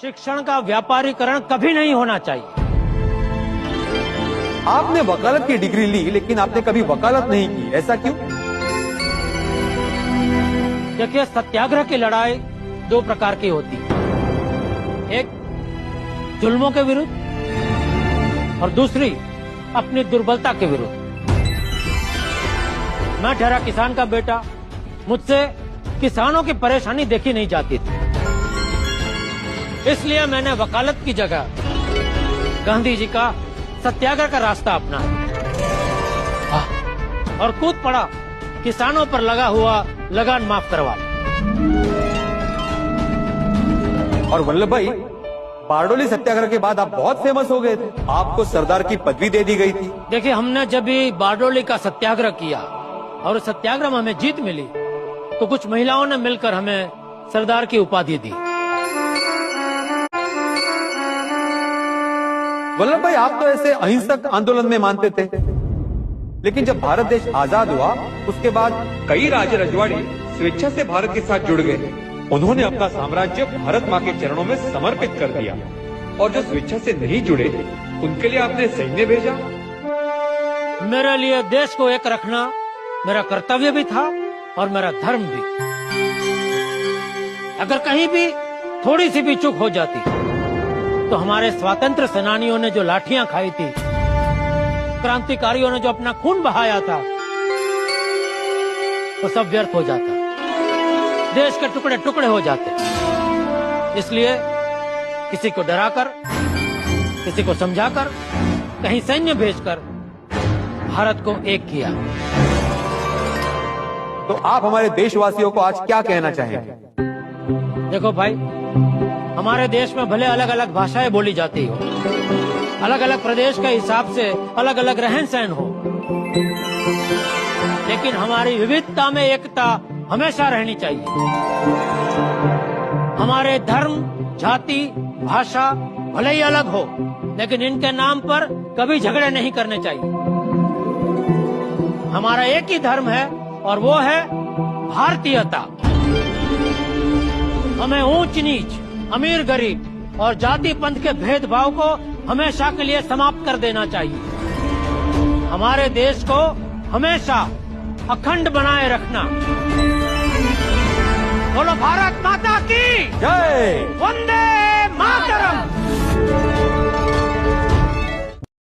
शिक्षण का व्यापारीकरण कभी नहीं होना चाहिए। आपने वकालत की डिग्री ली, लेकिन आपने कभी वकालत नहीं की, ऐसा क्यों? देखिए, सत्याग्रह की लड़ाई दो प्रकार की होती है, एक जुल्मों के विरुद्ध और दूसरी अपनी दुर्बलता के विरुद्ध। मैं ठहरा किसान का बेटा, मुझसे किसानों की परेशानी देखी नहीं जाती थी, इसलिए मैंने वकालत की जगह गांधी जी का सत्याग्रह का रास्ता अपनाया और कूद पड़ा किसानों पर लगा हुआ लगान माफ करवा। और वल्लभ भाई, बारडोली सत्याग्रह के बाद आप बहुत फेमस हो गए थे, आपको सरदार की पदवी दे दी गई थी। देखिए, हमने जब भी बारडोली का सत्याग्रह किया और उस सत्याग्रह में हमें जीत मिली, तो कुछ महिलाओं ने मिलकर हमें सरदार की उपाधि दी। वल्लभ भाई, आप तो ऐसे अहिंसक आंदोलन में मानते थे, लेकिन जब भारत देश आजाद हुआ उसके बाद कई राज रजवाड़े स्वेच्छा से भारत के साथ जुड़ गए। उन्होंने अपना साम्राज्य भारत माँ के चरणों में समर्पित कर दिया, और जो स्वेच्छा से नहीं जुड़े उनके लिए आपने सैन्य भेजा। मेरे लिए देश को एक रखना मेरा कर्तव्य भी था और मेरा धर्म भी। अगर कहीं भी थोड़ी सी भी चूक हो जाती तो हमारे स्वतंत्र सेनानियों ने जो लाठियां खाई थी, क्रांतिकारियों ने जो अपना खून बहाया था, वो सब व्यर्थ हो जाता, देश के टुकड़े टुकड़े हो जाते। इसलिए किसी को डराकर, किसी को समझाकर, कहीं सैन्य भेजकर भारत को एक किया। तो आप हमारे देशवासियों को आज क्या कहना चाहेंगे? देखो भाई, हमारे देश में भले अलग अलग भाषाएं बोली जाती हो, अलग अलग प्रदेश के हिसाब से अलग अलग रहन सहन हो, लेकिन हमारी विविधता में एकता हमेशा रहनी चाहिए। हमारे धर्म, जाति, भाषा भले ही अलग हो, लेकिन इनके नाम पर कभी झगड़े नहीं करने चाहिए। हमारा एक ही धर्म है और वो है भारतीयता। हमें ऊंच नीच, अमीर गरीब और जाति पंथ के भेदभाव को हमेशा के लिए समाप्त कर देना चाहिए। हमारे देश को हमेशा अखंड बनाए रखना। बोलो भारत माता की जय। वंदे मातरम।